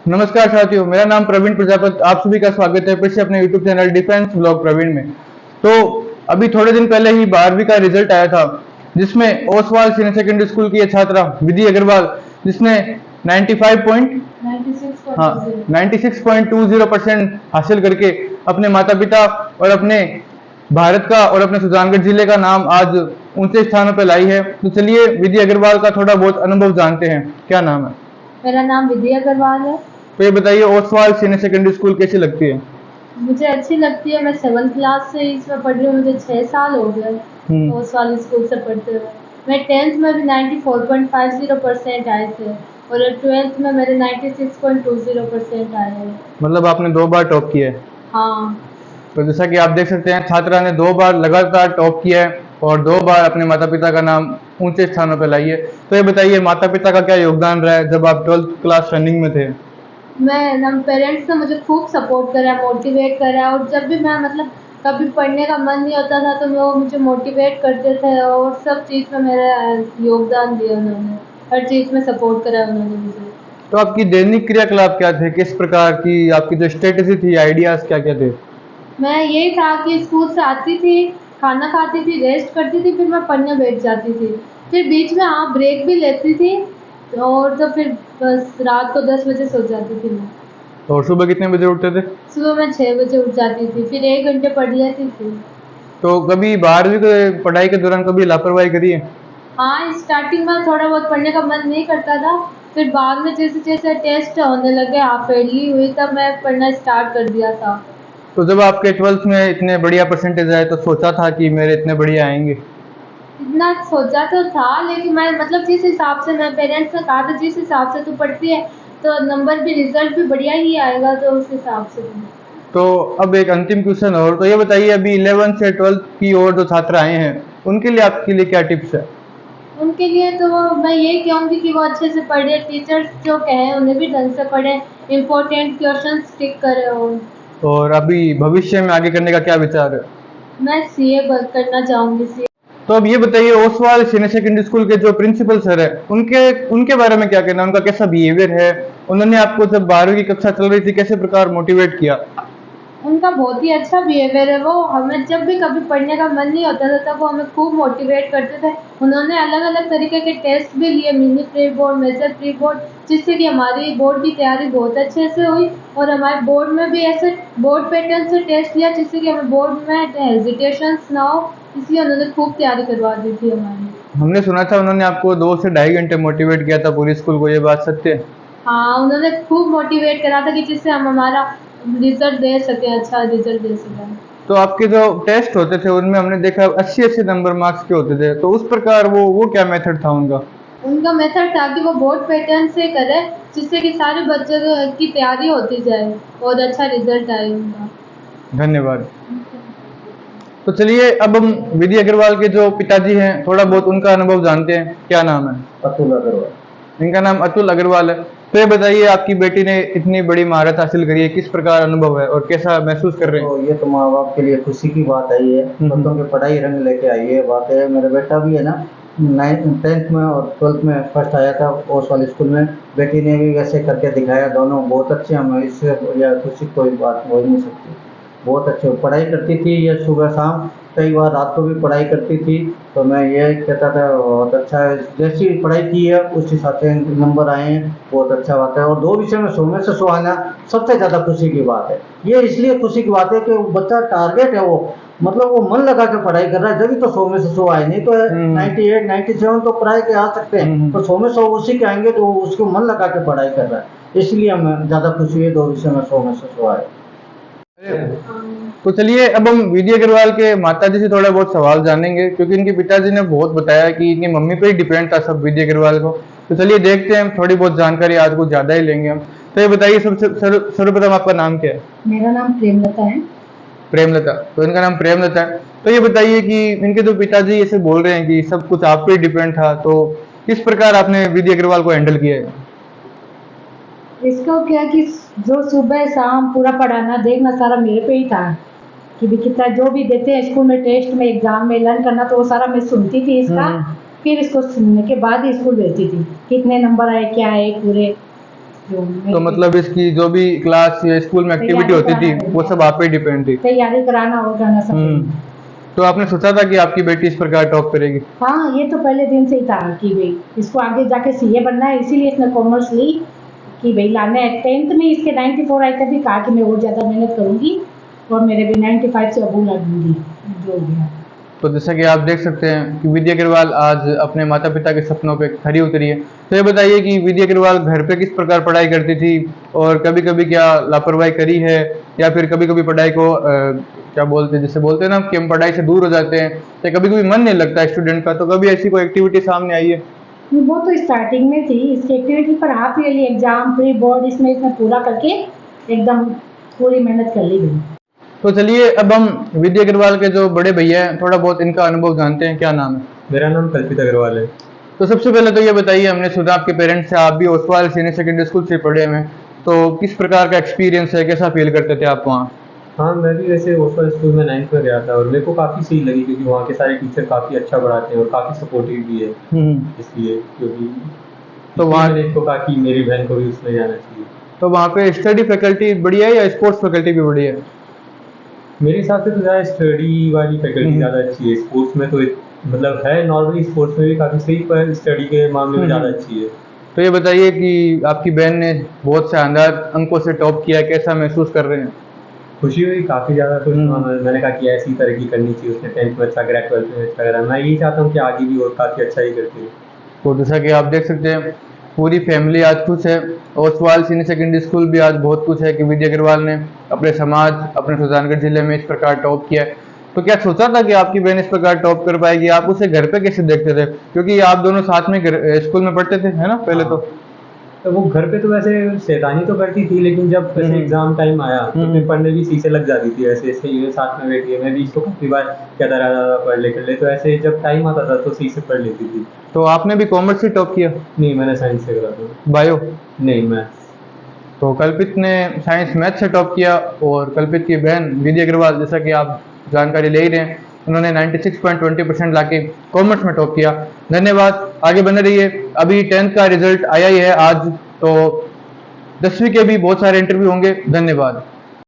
नमस्कार साथियों, मेरा नाम प्रवीण प्रजापति। आप सभी का स्वागत है फिर से अपने YouTube channel defence blog Praveen में। तो अभी थोड़े दिन पहले ही 12वीं का रिजल्ट आया था, जिसमें ओसवाल सीनियर सेकेंडरी स्कूल की छात्रा विधि अग्रवाल, जिसने 96.20% हासिल करके अपने माता पिता और अपने भारत का और अपने सुजानगढ़ जिले का नाम आज ऊंचे स्थानों पर लाई है। तो चलिए विधि अग्रवाल का थोड़ा बहुत अनुभव जानते हैं। क्या नाम है? मेरा नाम विधि अग्रवाल है। तो ये बताइए, ओसवाल सीनियर सेकेंडरी स्कूल कैसी लगती है? मुझे अच्छी लगती है। मैं 7th क्लास से इसमें पढ़ रही हूँ। मुझे 6 साल हो गए ओसवाल स्कूल से पढ़ते हुए। मैं 10th में भी 94.50% आए थे और 12th में मेरे 96.20% आए हैं। मतलब आपने 2 बार टॉप किया है? हाँ। तो जैसा कि आप देख सकते हैं, छात्रा ने 2 बार लगातार टॉप किया है और 2 बार अपने माता पिता का नाम ऊंचे स्थानों पर लाई है। तो ये बताइए, माता पिता का क्या योगदान रहा है जब आप 12th क्लास रनिंग में थे? पेरेंट्स ने मुझे खूब सपोर्ट करा, मोटिवेट करा और जब भी मैं कभी पढ़ने का मन नहीं होता था तो वो मुझे मोटिवेट करते थे और सब चीज़ में मेरा योगदान दिया उन्होंने। हर चीज़ में सपोर्ट करा उन्होंने मुझे। तो आपकी दैनिक क्रियाकलाप क्या थे? किस प्रकार की आपकी जो स्ट्रेटेजी थी, आइडियाज क्या क्या थे? मैं यही था कि स्कूल से आती थी, खाना खाती थी, रेस्ट करती थी, फिर मैं पढ़ने बैठ जाती थी। फिर बीच में ब्रेक भी लेती थी और तो फिर बस रात को 10 बजे सो जाती थी मैं। और सुबह कितने बजे उठते थे? सुबह मैं 6 बजे उठ जाती थी, फिर 1 घंटे पढ़ लेती थी। तो कभी 12वीं के पढ़ाई के दौरान कभी लापरवाही करी है? हाँ, स्टार्टिंग में थोड़ा बहुत पढ़ने का मन नहीं करता था, फिर बाद में जैसे-जैसे टेस्ट होने लगे, हाफ ईयरली हुई, तब मैं पढ़ना स्टार्ट कर दिया था। तो जब आपके 12th में इतने बढ़िया परसेंटेज आए तो सोचा था कि मेरे इतने बढ़िया आएंगे? इतना सोचा तो था, लेकिन मैं जिस हिसाब से मैं पेरेंट्स ने कहा था जिस हिसाब से तू पढ़ती है तो नंबर भी रिजल्ट भी बढ़िया ही आएगा, तो उस हिसाब से। तो अब एक अंतिम क्वेश्चन और, तो ये बताइए, अभी 11th से 12th की ओर जो छात्र आए हैं उनके लिए आपके लिए क्या टिप्स है? उनके लिए तो मैं यही कहूँगी कि वो अच्छे से पढ़े, टीचर्स जो कहें उन्हें भी ढंग से पढ़ें, इम्पोर्टेंट क्वेश्चन टिक करें। और अभी भविष्य में आगे करने का क्या विचार है? मैं सीए करना चाहूँगी, सीए। तो अब ये बताइए, ओसवाल सीनियर सेकेंडरी स्कूल के जो प्रिंसिपल सर है उनके उनके बारे में क्या कहना है? उनका कैसा बिहेवियर है? उन्होंने आपको जब 12वीं की कक्षा चल रही थी कैसे प्रकार मोटिवेट किया? उनका बहुत ही अच्छा बिहेवियर है। वो हमें जब भी कभी पढ़ने का मन नहीं होता था तब वो हमें खूब मोटिवेट करते थे। उन्होंने अलग-अलग तरीके के टेस्ट भी लिए, mini pre board, major pre board, जिससे कि हमारी बोर्ड की तैयारी बहुत अच्छे से हुई और हमारे बोर्ड में भी ऐसे बोर्ड पैटर्न से टेस्ट लिया जिससे कि हमें बोर्ड में हेजिटेशंस ना हो, इसलिए उन्होंने खूब तैयारी करवा दी थी हमारी। हमने सुना था उन्होंने आपको 2 से ढाई घंटे मोटिवेट किया था पूरी स्कूल को, ये बात सत्य है? हाँ, उन्होंने खूब मोटिवेट करा था कि जिससे हम हमारा रिजल्ट दे सकें, अच्छा रिजल्ट दे सकें। तो आपके जो टेस्ट होते थे उनमें हमने देखा 80-80 नंबर मार्क्स के होते थे, तो उस प्रकार वो क्या मेथड था उनका? उनका मेथड था कि वो बोर्ड पैटर्न से करे जिससे कि सारे बच्चों की तैयारी होती जाए और अच्छा रिजल्ट आए उनका। धन्यवाद। तो चलिए, अब हम विधि अग्रवाल के जो पिताजी हैं थोड़ा बहुत उनका अनुभव जानते हैं। क्या नाम है? अतुल अग्रवाल। इनका नाम अतुल अग्रवाल है। तो ये बताइए, आपकी बेटी ने इतनी बड़ी महारत हासिल करी है, किस प्रकार अनुभव है और कैसा महसूस कर रहे हैं? तो ये तो माँ बाप के लिए खुशी की बात है। ये बच्चों की पढ़ाई रंग लेके आई है बात है। मेरा बेटा भी है ना 10th में और 12th में फर्स्ट आया था ओसवाल स्कूल में। बेटी ने भी वैसे करके दिखाया, दोनों बहुत अच्छे। हमें इससे या खुशी कोई बात हो ही नहीं सकती। बहुत अच्छे पढ़ाई करती थी, ये सुबह शाम कई बार रात को भी पढ़ाई करती थी। तो मैं ये कहता था बहुत अच्छा है, जैसी पढ़ाई की है उस हिसाब से नंबर आए हैं, बहुत अच्छा बात है। और 2 विषय में 100 में से 100 आना सबसे ज़्यादा खुशी की बात है। ये इसलिए खुशी की बात है कि बच्चा टारगेट है, वो मतलब वो मन लगा के पढ़ाई कर रहा है, जब तो 100 में से 100 आए। नहीं तो 98 97 तो पढ़ाई के आ सकते हैं, तो 100 में 100 उसी के आएंगे तो उसको मन लगा के पढ़ाई कर रहा है। इसलिए हमें ज़्यादा खुशी है 2 विषय में 100 में से 100 आए। तो चलिए, अब हम विधि अग्रवाल के माताजी से थोड़ा बहुत सवाल जानेंगे, क्योंकि इनके पिताजी ने बहुत बताया कि इनकी मम्मी पे ही डिपेंड था सब विधि अग्रवाल को। तो चलिए देखते हैं, हम थोड़ी बहुत जानकारी आज कुछ ज्यादा ही लेंगे हम। तो ये बताइए, सर्वप्रथम आपका नाम क्या है? मेरा नाम प्रेमलता है। प्रेमलता। तो इनका नाम प्रेमलता है। तो ये बताइए कि इनके जो पिताजी ऐसे बोल रहे हैं कि सब कुछ आप पे ही डिपेंड था, तो किस प्रकार आपने विधि अग्रवाल को हैंडल किया है? इसको क्या कि जो सुबह शाम पूरा पढ़ाना देखना सारा मेरे पे ही था कि भी कितना जो भी देते हैं स्कूल में, टेस्ट में, एग्जाम में, लर्न करना, तो वो सारा मैं सुनती थी इसका। फिर इसको सुनने के बाद ही स्कूल भेजती थी, कितने नंबर आए, क्या है पूरे। जो तो मतलब इसकी जो भी क्लास या स्कूल में एक्टिविटी होती थी वो सब आप पे डिपेंड थी। तैयारी कराना और करना सब। तो आपने सोचा था कि आपकी बेटी इस प्रकार टॉप करेगी? हाँ, ये तो पहले दिन से ही था कि भाई इसको आगे जाके सीए बनना है, इसीलिए इसने कॉमर्स ली कि भाई लाना है। 10th में इसके 94 आए तभी कहा कि मैं और ज़्यादा मेहनत करूँगी और मेरे भी 95 से अबू ला दूँगी, जो हो गया। तो जैसा कि आप देख सकते हैं कि विद्या अग्रवाल आज अपने माता पिता के सपनों पे खरी उतरी है। तो ये बताइए कि विद्या अग्रवाल घर पे किस प्रकार पढ़ाई करती थी और कभी कभी क्या लापरवाही करी है या फिर कभी कभी पढ़ाई को क्या बोलते हैं, जैसे बोलते हैं ना कि हम पढ़ाई से दूर हो जाते हैं या कभी कभी मन नहीं लगता है स्टूडेंट का, तो कभी ऐसी कोई एक्टिविटी सामने आई है? वो तो स्टार्टिंग में थी इसकी एक्टिविटी, पर half yearly exam pre board इसमें पूरा करके एकदम पूरी मेहनत कर ली गई। तो चलिए अब हम विद्या अग्रवाल के जो बड़े भैया हैं थोड़ा बहुत इनका अनुभव जानते हैं। क्या नाम है? मेरा नाम कल्पित अग्रवाल है। तो सबसे पहले तो ये बताइए, हमने सुना आपके पेरेंट्स से आप भी ओसवाल सीनियर सेकेंडरी स्कूल से पढ़े हुए हैं, तो किस प्रकार का एक्सपीरियंस है, कैसा फील करते थे आप वहाँ? हाँ, मैं भी वैसे ओसवाल स्कूल में 9th में गया था और मेरे को काफ़ी सही लगी क्योंकि वहाँ के सारे टीचर काफ़ी अच्छा पढ़ाते हैं और काफ़ी सपोर्टिव भी है। इसलिए क्योंकि तो वहाँ मैंने इसको कहा कि मेरी बहन को भी उसमें जाना चाहिए। तो वहाँ पे स्टडी फैकल्टी बढ़िया है या स्पोर्ट्स फैकल्टी भी बढ़िया है? मेरे हिसाब से तो ज़्यादा स्टडी वाली फैकल्टी ज़्यादा अच्छी है। स्पोर्ट्स में तो मतलब है नॉर्मली, स्पोर्ट्स में भी काफ़ी सही, पर स्टडी के मामले में ज़्यादा अच्छी है। तो ये बताइए कि आपकी बहन ने बहुत शानदार अंकों से टॉप किया, कैसा महसूस कर रहे हैं? खुशी हुई, काफ़ी ज़्यादा खुश हुआ। मैंने कहा कि ऐसी तरक्की करनी चाहिए, उसने 10th में अच्छा करा, 12th में अच्छा करा। मैं यही चाहता हूँ कि आगे भी और काफ़ी अच्छा ही करती है। तो जैसा कि आप देख सकते हैं पूरी फैमिली आज खुश है। ओसवाल सीनियर सेकेंडरी स्कूल भी आज बहुत खुश है कि विद्या अग्रवाल ने अपने समाज, अपने सुल्तानगढ़ जिले में इस प्रकार टॉप किया है। तो क्या सोचा था कि आपकी बहन इस प्रकार टॉप कर पाएगी? आप उसे घर पे कैसे देखते थे, क्योंकि आप दोनों साथ में स्कूल में पढ़ते थे, है ना पहले? तो वो घर पे तो वैसे शैतानी तो करती थी, लेकिन जब वैसे एग्जाम टाइम आया तो फिर पढ़ने भी सी से लग जाती थी। ऐसे ऐसे ये साथ में बैठी है, मैं भी इसको काफ़ी बार कहता रहता था पढ़ ले कर ले, तो ऐसे जब टाइम आता था तो सी से पढ़ लेती थी। तो आपने भी कॉमर्स से टॉप किया? नहीं, मैंने साइंस से करा था। बायो? नहीं, मैं तो कल्पित ने साइंस मैथ से टॉप किया और कल्पित की बहन विद्या अग्रवाल, जैसा कि आप जानकारी ले ही रहे हैं, उन्होंने 96.20% लाके कॉमर्स में टॉप किया। धन्यवाद, आगे बने रहिए। अभी 10th का रिजल्ट आया ही है आज, तो 10वीं के भी बहुत सारे इंटरव्यू होंगे। धन्यवाद।